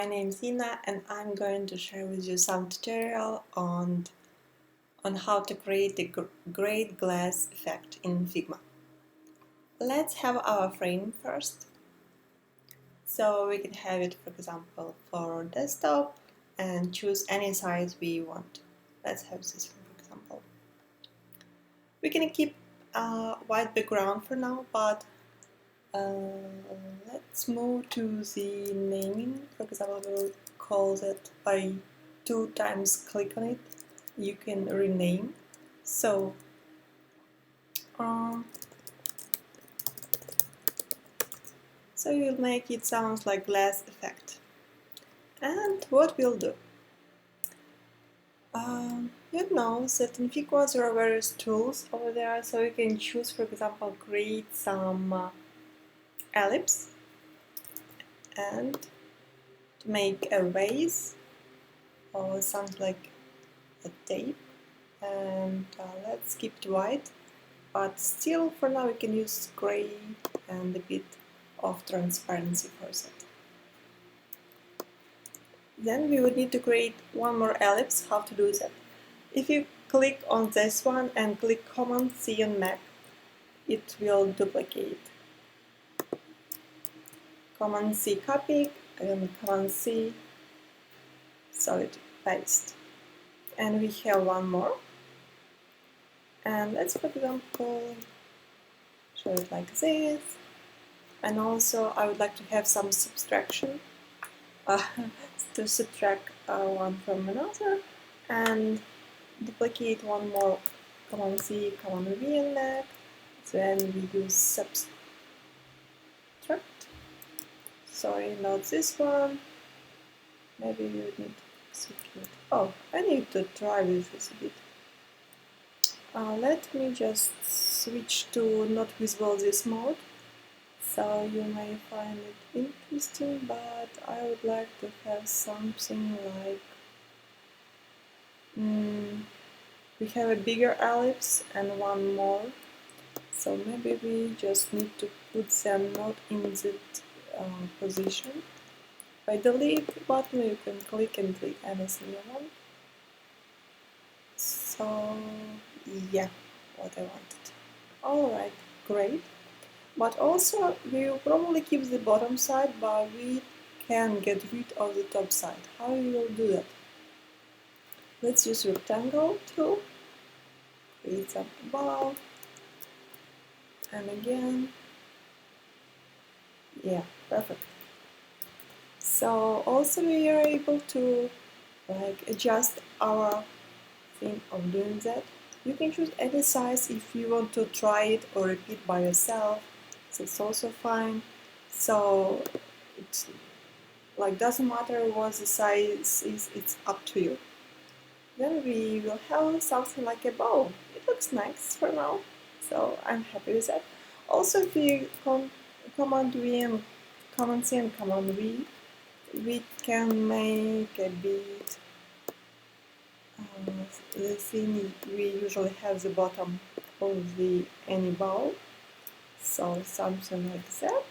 My name is Ina and I'm going to share with you some tutorial on how to create a great glass effect in Figma. Let's have our frame first. So we can have it, for example, for desktop and choose any size we want. Let's have this one, for example. We can keep a white background for now, but let's move to the naming. For example, we'll call that by 2 times click on it. You can rename. So you'll make it sound like glass effect. And what we'll do? You know that in Figma there are various tools over there, so you can choose, for example, create some ellipse and to make a vase or something like a tape. And let's keep it white, but still for now we can use gray and a bit of transparency for that. Then we would need to create one more ellipse. How to do that? If you click on this one and click Command C on Mac, it will duplicate. Command C copy and Command C solid paste. And we have one more. And let's, for example, show it like this. And also I would like to have some subtraction to subtract one from another, and duplicate one more. Command C, Command V in that. Then we use subtract. Sorry, not this one. Maybe you need to execute. Oh, I need to try with this a bit. Let me just switch to not visible this mode. So you may find it interesting, but I would like to have something like we have a bigger ellipse and one more. So maybe we just need to put them not in that position. By delete button you can click and delete anything you want. So yeah, what I wanted. Alright, great. But also we will probably keep the bottom side, but we can get rid of the top side. How we will do that? Let's use rectangle tool, create some above, and again, yeah, perfect. So also we are able to adjust our thing of doing that. You can choose any size if you want to try it or repeat by yourself. That's also fine. So it's like doesn't matter what the size is, it's up to you. Then we will have something like a bow. It looks nice for now, so I'm happy with that. Also, if we Command V and Command C and Command V, we can make a bit the thing we usually have the bottom of the any bow. So something like that.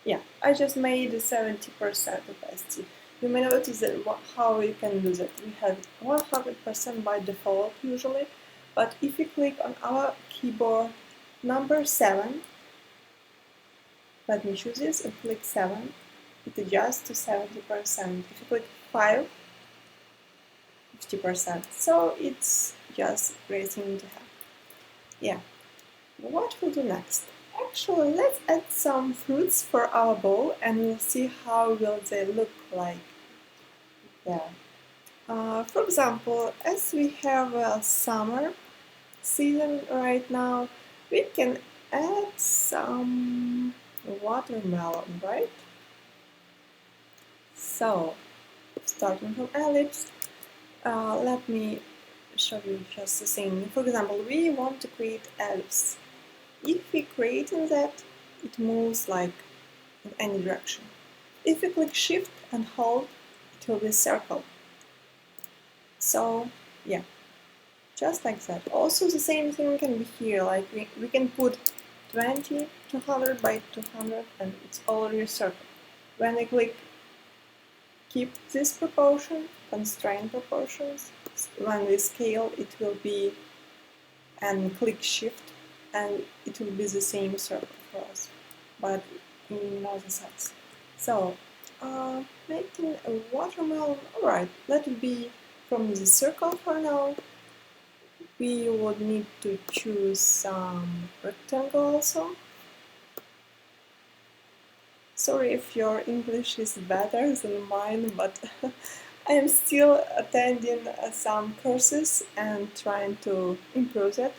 Yeah, I just made 70% opacity. You may notice that how you can do that. We have 100% by default usually, but if you click on our keyboard number 7, let me choose this and click 7, it adjusts to 70%. If you click 5, 50%. So it's just great thing to have. Yeah. What we'll do next? Actually, let's add some fruits for our bowl and we'll see how will they look like. Yeah. For example, as we have a summer season right now, we can add some watermelon, right? So, starting from ellipse, let me show you just the thing. For example, we want to create ellipse. If we create in that, it moves like in any direction. If we click Shift and hold, it will be a circle. So yeah, just like that. Also the same thing can be here, like we can put 20, 200 by 200 and it's already a circle. When I click keep this proportion, constrain proportions, when we scale it will be, and click shift and it will be the same circle for us, but in other size. So making a watermelon, alright, let it be from the circle for now. We would need to choose some rectangle also. Sorry if your English is better than mine, but I am still attending some courses and trying to improve it.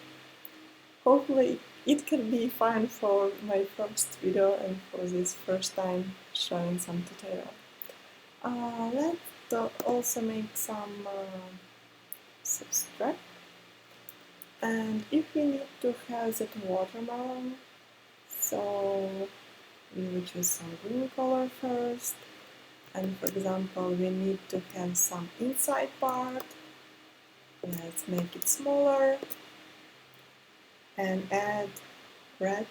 Hopefully it can be fine for my first video and for this first time showing some tutorial. Let's also make some subtract. And if we need to have that watermelon, so we will choose some green color first. And for example, we need to have some inside part. Let's make it smaller and add red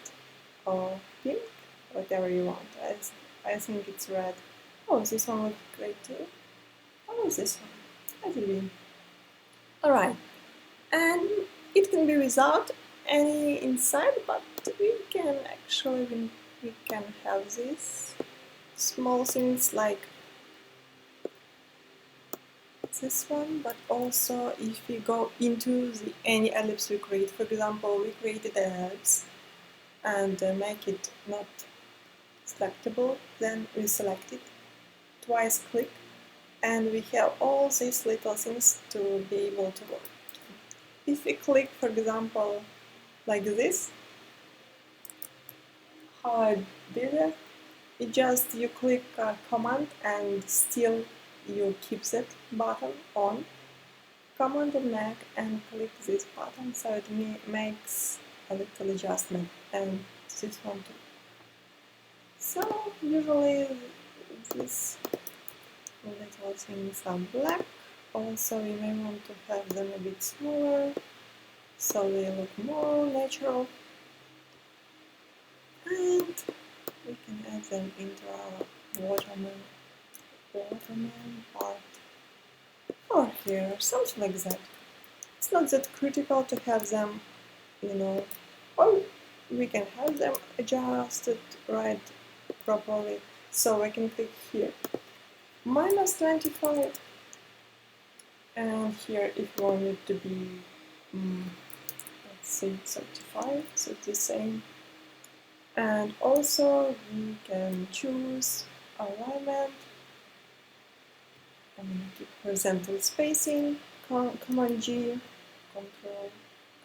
or pink, whatever you want. I think it's red. Oh, this one looks great too. Oh, this one. I think. Alright, and it can be without any inside, but we can actually we can have these small things like this one, but also if we go into any ellipse we create, for example, we created an ellipse and make it not selectable, then we select it, twice click, and we have all these little things to be able to work. If we click, for example, like this, how I did it, you click command and still you keep that button on, command on Mac and click this button, so it makes a little adjustment, and this one too. So usually these little things are black. Also we may want to have them a bit smaller so they look more natural, and we can add them into our watermelon part or here, something like that. It's not that critical to have them, or we can have them adjusted right properly. So I can click here -25, and here if you want it to be let's say 35, so it's the same. And also we can choose alignment and keep horizontal spacing, Command G,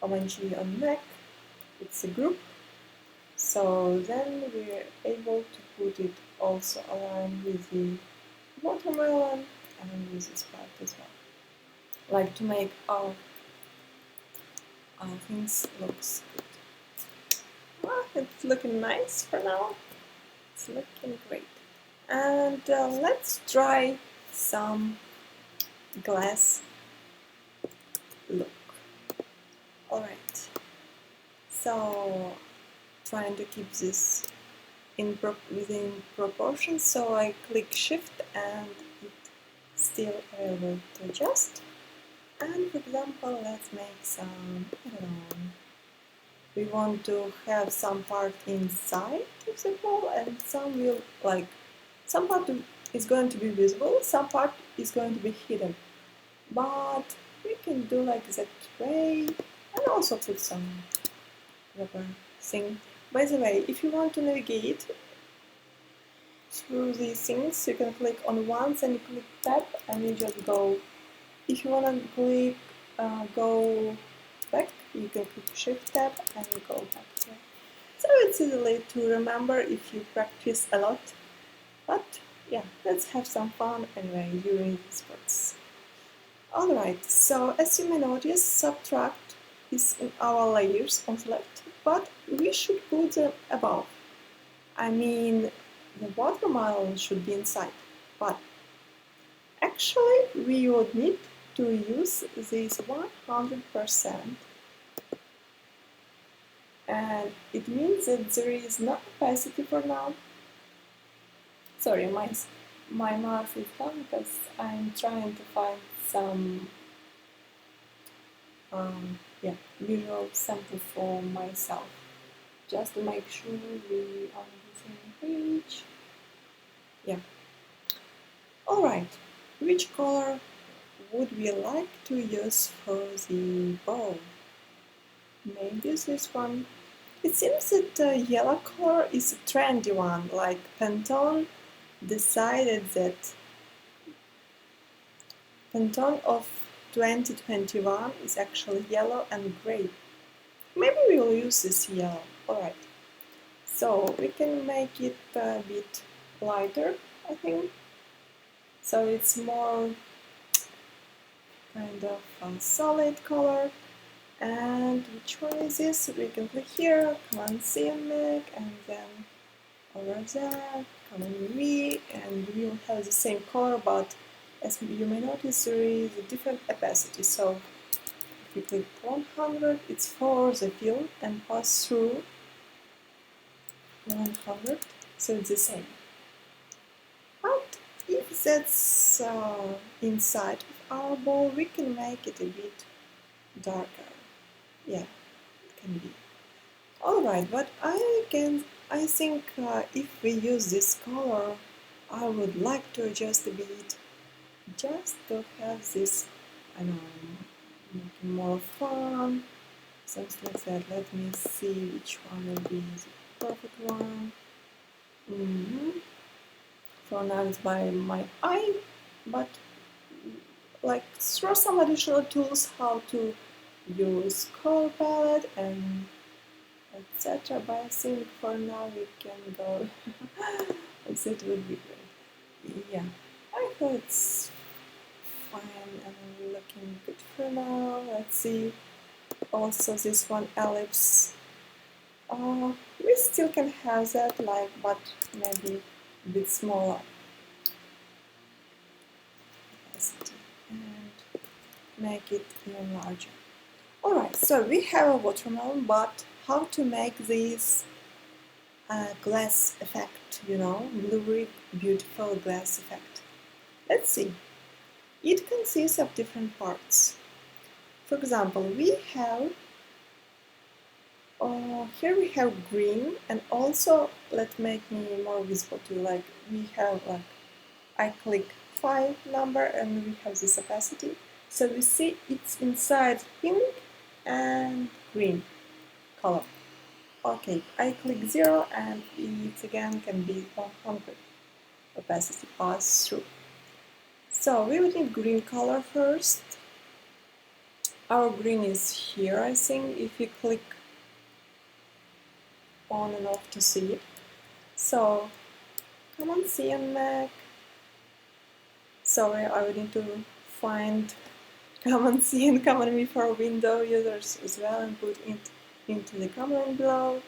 Command G on Mac, it's a group. So then we're able to put it also aligned with the watermelon and with this part as well. Like to make our things looks good. Well, it's looking nice for now. It's looking great. And let's try some glass look. Alright, so trying to keep this within proportion, so I click shift and it's still able to adjust. And for example, let's make some, I don't know, we want to have some part inside of the ball and some will, some part is going to be visible, some part is going to be hidden. But we can do like that way and also put some rubber thing. By the way, if you want to navigate through these things, you can click on once and you click tab and you just go. If you want to click go back, you can click shift tab and you go back here. So it's easy to remember if you practice a lot. But yeah, let's have some fun anyway during this process. Alright, so as you may notice, subtract is in our layers on the left, but we should put them above. I mean, the watermelon should be inside, but actually we would need to use this 100%, and it means that there is no opacity for now. Sorry, my mouth is done because I'm trying to find some yeah, visual sample for myself, just to make sure we are on the same page. Yeah. Alright, which color would we like to use for the bow? Maybe this one. It seems that the yellow color is a trendy one, like Pantone decided that Pantone of 2021 is actually yellow and gray. Maybe we'll use this yellow. Alright. So we can make it a bit lighter, I think. So it's more kind of a solid color. And which one is this? We can click here, Command C and make, and then over there, Command V, and we will have the same color, but as you may notice, there is a different opacity. So if we click 100, it's for the fill and pass through 100, so it's the same. But if that's inside of our ball, we can make it a bit darker. Yeah, it can be. Alright, but I think if we use this color, I would like to adjust a bit, just to have this, I don't know, making more fun, something like that. Let me see which one will be the perfect one. For now it's by my eye, but like throw some additional tools how to use color palette and etc. But I think for now we can go as it would be great. Yeah, I thought it's fine and looking good for now. Let's see. Also this one ellipse. We still can have that, like, but maybe a bit smaller. And make it even larger. Alright, so we have a watermelon, but how to make this glass effect, you know, blurry, beautiful glass effect? Let's see. It consists of different parts. For example, we have here we have green, and also let's make me more visible to you. Like we have like I click 5 number and we have this opacity. So we see it's inside pink and green color. Okay, I click 0 and it again can be 100 opacity pass through. So we would need green color first. Our green is here, I think, if you click on and off to see it. So Command C and Mac. Sorry, I would need to find Command C and Command V for window users as well and put it into the comment below.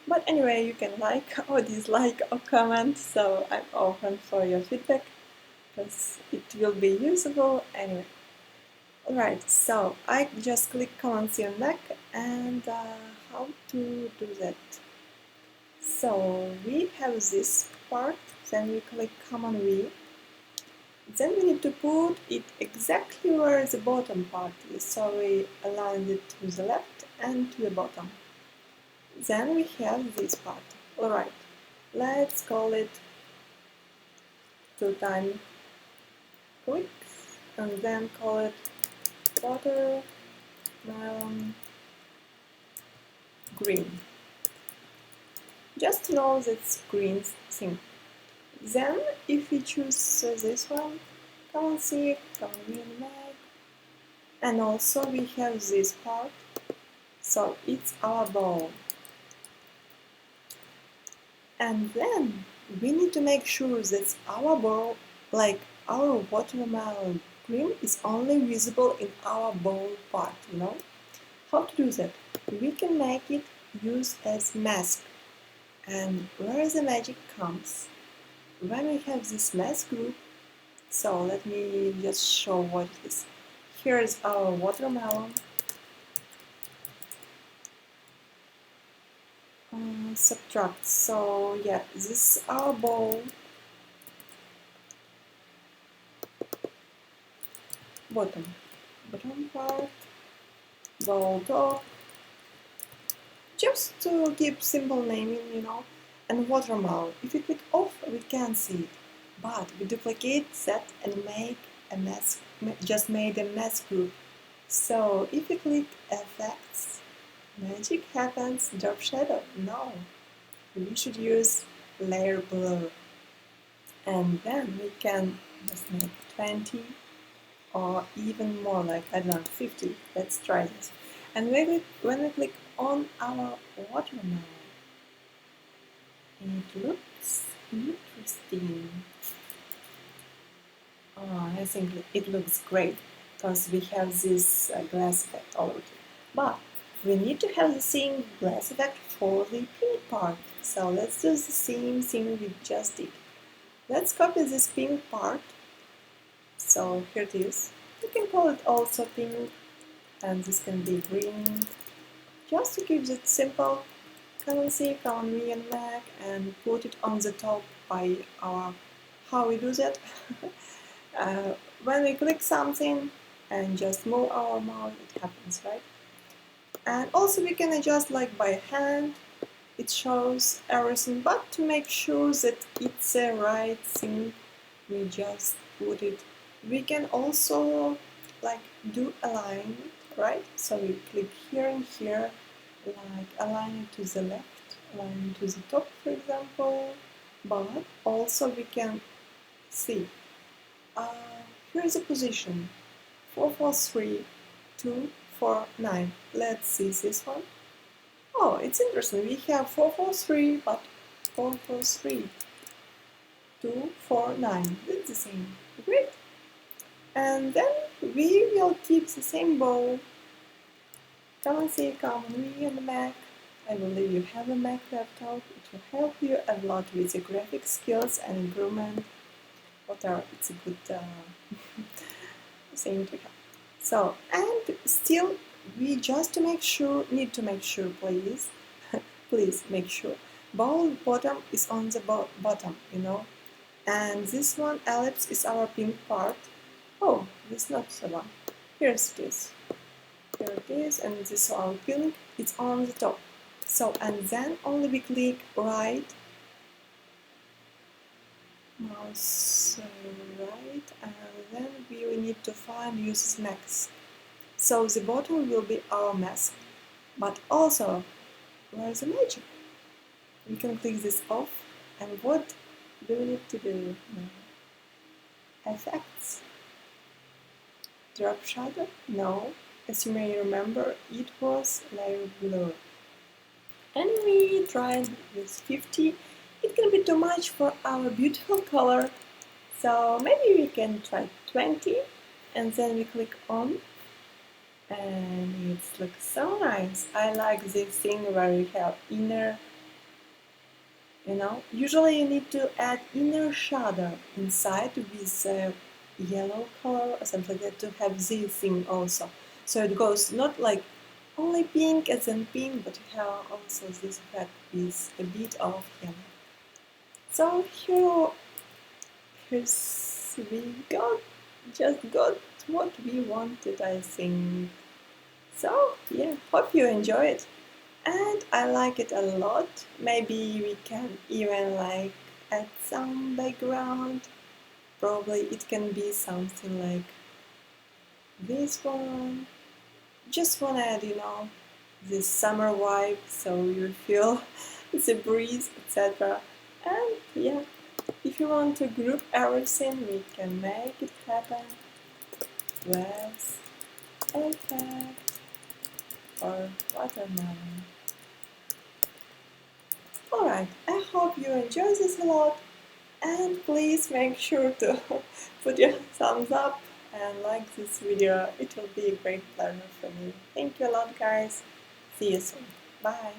But anyway, you can like or dislike or comment, so I'm open for your feedback because it will be usable anyway. Alright, so I just click Command C on Mac, and how to do that? So we have this part, then we click Command V. Then we need to put it exactly where the bottom part is, so we align it to the left and to the bottom. Then we have this part. Alright, let's call it 2 times clicks, and then call it watermelon green. Just to know that's green thing. Then, if we choose this one, Command C, Command V and Mac, and also we have this part, so it's our bowl. And then we need to make sure that our bowl, like our watermelon green, is only visible in our bowl part, you know? How to do that? We can make it use as mask. And where the magic comes? When we have this mask group, so let me just show what it is. Here's our watermelon. Subtract. So yeah, this is our bowl. bottom part, bold top, just to give simple naming, and watermark. If we click off, we can see it, but we duplicate that and make a mask, just made a mask group. So if we click effects, magic happens, drop shadow. No, we should use layer blur, and then we can just make 20 or even more, like I don't know, 50. Let's try this. And when we click on our watermark, it looks interesting. Oh, I think it looks great because we have this glass effect already. But we need to have the same glass effect for the pink part. So let's do the same thing we just did. Let's copy this pink part. So here it is. You can call it also pink, and this can be green. Just to keep it simple, Command-C, Command-V and Mac, and put it on the top by our, how we do that. When we click something and just move our mouse, it happens, right? And also we can adjust like by hand, it shows everything, but to make sure that it's the right thing, we just put it. We can also like do alignment, right? So we click here and here, like align it to the left, align it to the top, for example. But also we can see, here is a position, 4, 4, 3, 2, 4, 9. Let's see this one. Oh, it's interesting. We have 4, 4, 3, but 4, 4, 3, 2, 4, 9. It's the same. Great. And then we will keep the same bow. Command-C, Command-V on the Mac. I believe you have a Mac laptop. It will help you a lot with the graphic skills and improvement. Whatever, it's a good thing to have. So, and still, we just to make sure, need to make sure, please, please make sure, bold bottom is on the bottom, and this one ellipse is our pink part. Oh, this is not the one. Here it is. Here it is, and this is our pink. It's on the top. So, and then only we click right, mouse right, and then we will need to find use mask. So the bottom will be our mask. But also, where's the magic? We can click this off, and what do we need to do now? Effects. Drop shadow? No. As you may remember, it was layer blur. And we tried with 50. It can be too much for our beautiful color. So maybe we can try 20, and then we click on, and it looks so nice. I like this thing where we have inner, usually you need to add inner shadow inside with yellow color or something like that to have this thing also. So it goes not like only pink as in pink, but you have also this effect with a bit of yellow. So here's we just got what we wanted, I think. So yeah, hope you enjoy it, and I like it a lot. Maybe we can even like add some background. Probably it can be something like this one. Just wanna add, this summer vibe, so you feel the breeze, etc. And yeah, if you want to group everything, we can make it happen with effect or watermelon. Alright, I hope you enjoy this a lot, and please make sure to put your thumbs up and like this video. It will be a great pleasure for me. Thank you a lot, guys. See you soon. Bye.